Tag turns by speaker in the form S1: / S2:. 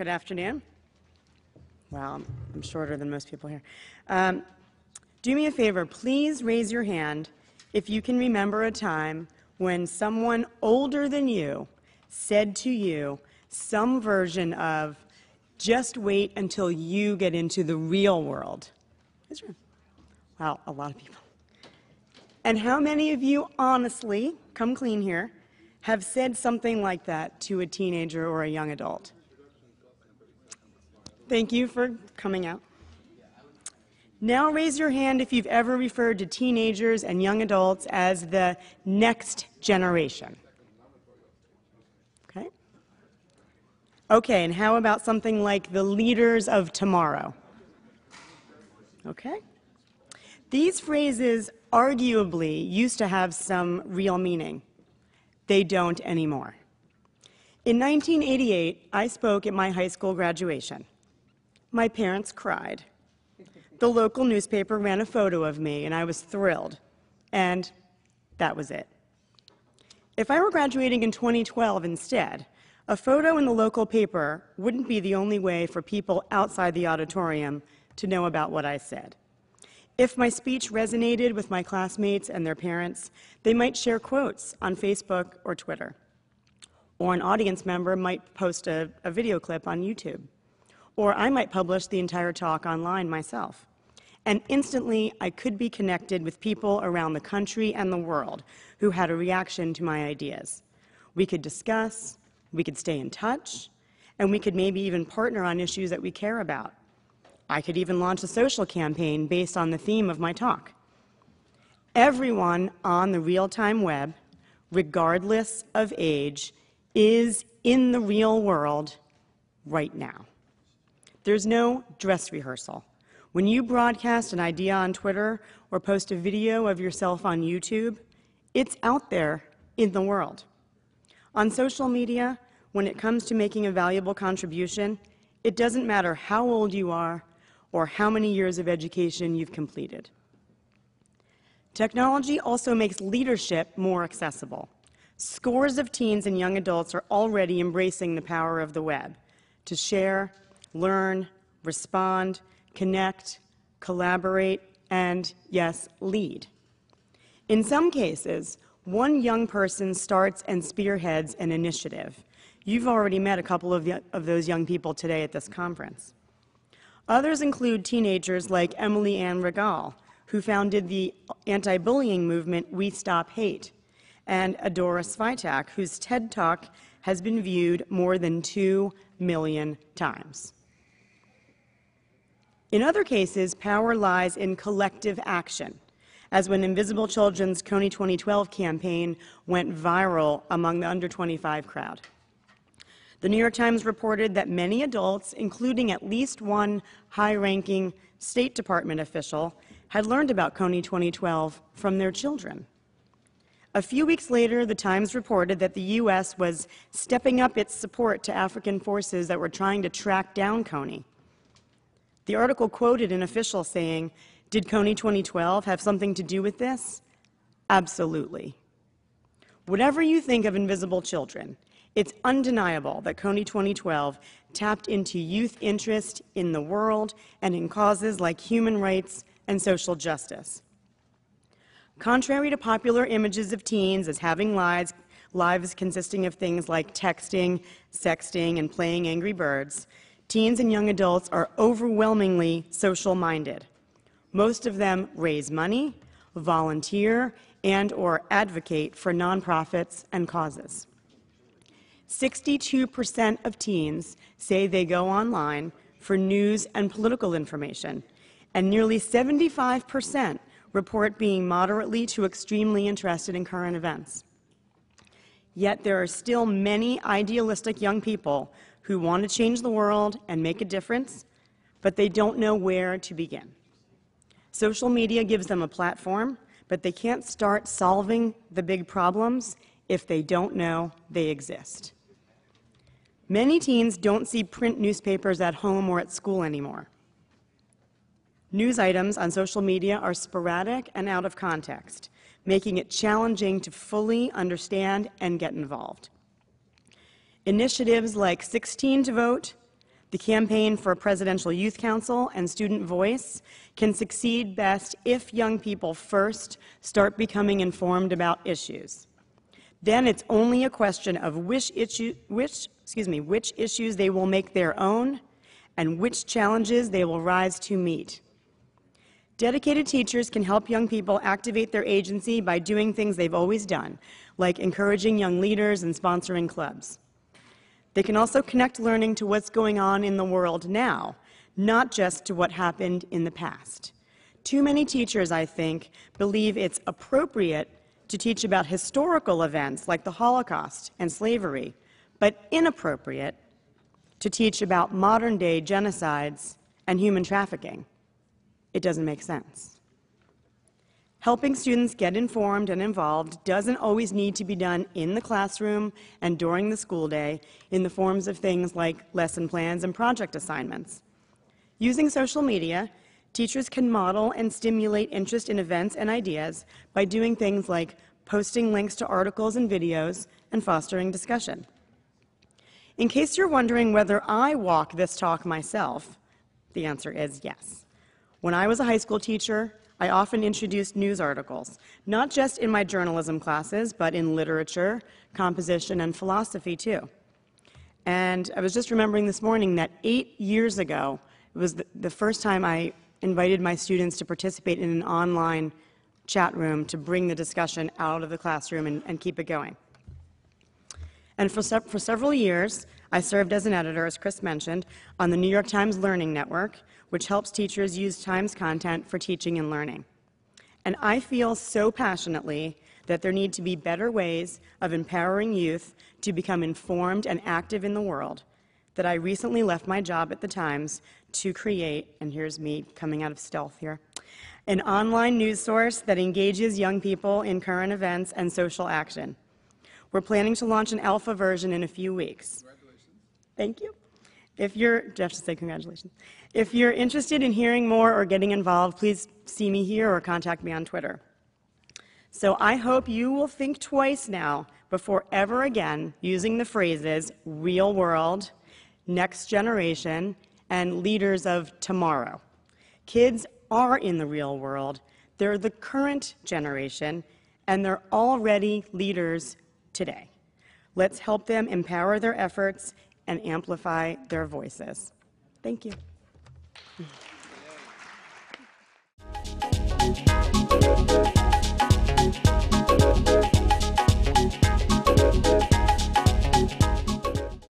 S1: Good afternoon. Wow, I'm shorter than most people here. Do me a favor, please raise your hand if you can remember a time when someone older than you said to you some version of, just wait until you get into the real world. Wow, a lot of people. And how many of you, honestly, come clean here, have said something like that to a teenager or a young adult? Thank you for coming out. Now raise your hand if you've ever referred to teenagers and young adults as the next generation. Okay? Okay, and how about something like the leaders of tomorrow? Okay? These phrases arguably used to have some real meaning. They don't anymore. In 1988, I spoke at my high school graduation. My parents cried. The local newspaper ran a photo of me, and I was thrilled. And that was it. If I were graduating in 2012 instead, a photo in the local paper wouldn't be the only way for people outside the auditorium to know about what I said. If my speech resonated with my classmates and their parents, they might share quotes on Facebook or Twitter. Or an audience member might post a video clip on YouTube. Or I might publish the entire talk online myself. And instantly, I could be connected with people around the country and the world who had a reaction to my ideas. We could discuss, we could stay in touch, and we could maybe even partner on issues that we care about. I could even launch a social campaign based on the theme of my talk. Everyone on the real-time web, regardless of age, is in the real world right now. There's no dress rehearsal. When you broadcast an idea on Twitter or post a video of yourself on YouTube, it's out there in the world. On social media, when it comes to making a valuable contribution, it doesn't matter how old you are or how many years of education you've completed. Technology also makes leadership more accessible. Scores of teens and young adults are already embracing the power of the web to share, learn, respond, connect, collaborate, and, yes, lead. In some cases, one young person starts and spearheads an initiative. You've already met a couple of those young people today at this conference. Others include teenagers like Emily Ann Regal, who founded the anti-bullying movement We Stop Hate, and Adora Svitak, whose TED Talk has been viewed more than 2 million times. In other cases, power lies in collective action, as when Invisible Children's Kony 2012 campaign went viral among the under 25 crowd. The New York Times reported that many adults, including at least one high-ranking State Department official, had learned about Kony 2012 from their children. A few weeks later, the Times reported that the U.S. was stepping up its support to African forces that were trying to track down Kony. The article quoted an official saying, "Did Kony 2012 have something to do with this?" Absolutely. Whatever you think of Invisible Children, it's undeniable that Kony 2012 tapped into youth interest in the world and in causes like human rights and social justice. Contrary to popular images of teens as having lives consisting of things like texting, sexting, and playing Angry Birds, teens and young adults are overwhelmingly social-minded. Most of them raise money, volunteer, and/or advocate for nonprofits and causes. 62% of teens say they go online for news and political information, and nearly 75% report being moderately to extremely interested in current events. Yet there are still many idealistic young people who want to change the world and make a difference, but they don't know where to begin. Social media gives them a platform, but they can't start solving the big problems if they don't know they exist. Many teens don't see print newspapers at home or at school anymore. News items on social media are sporadic and out of context, making it challenging to fully understand and get involved. Initiatives like 16 to Vote, The campaign for a presidential youth council and student voice can succeed best if young people first start becoming informed about issues. Then it's only a question of which issues they will make their own and which challenges they will rise to meet. Dedicated teachers can help young people activate their agency by doing things they've always done, like encouraging young leaders and sponsoring clubs. They can also connect learning to what's going on in the world now, not just to what happened in the past. Too many teachers, I think, believe it's appropriate to teach about historical events like the Holocaust and slavery, but inappropriate to teach about modern-day genocides and human trafficking. It doesn't make sense. Helping students get informed and involved doesn't always need to be done in the classroom and during the school day in the forms of things like lesson plans and project assignments. Using social media, teachers can model and stimulate interest in events and ideas by doing things like posting links to articles and videos and fostering discussion. In case you're wondering whether I walk this talk myself, the answer is yes. When I was a high school teacher, I often introduced news articles, not just in my journalism classes, but in literature, composition, and philosophy too. And I was just remembering this morning that 8 years ago, it was the first time I invited my students to participate in an online chat room to bring the discussion out of the classroom and keep it going. And for several years, I served as an editor, as Chris mentioned, on the New York Times Learning Network, which helps teachers use Times content for teaching and learning. And I feel so passionately that there need to be better ways of empowering youth to become informed and active in the world that I recently left my job at the Times to create, and here's me coming out of stealth here, an online news source that engages young people in current events and social action. We're planning to launch an alpha version in a few weeks. Congratulations. Thank you. Jeff should say congratulations. If you're interested in hearing more or getting involved, please see me here or contact me on Twitter. So I hope you will think twice now before ever again using the phrases real world, next generation, and leaders of tomorrow. Kids are in the real world. They're the current generation, and they're already leaders today. Let's help them empower their efforts and amplify their voices. Thank you.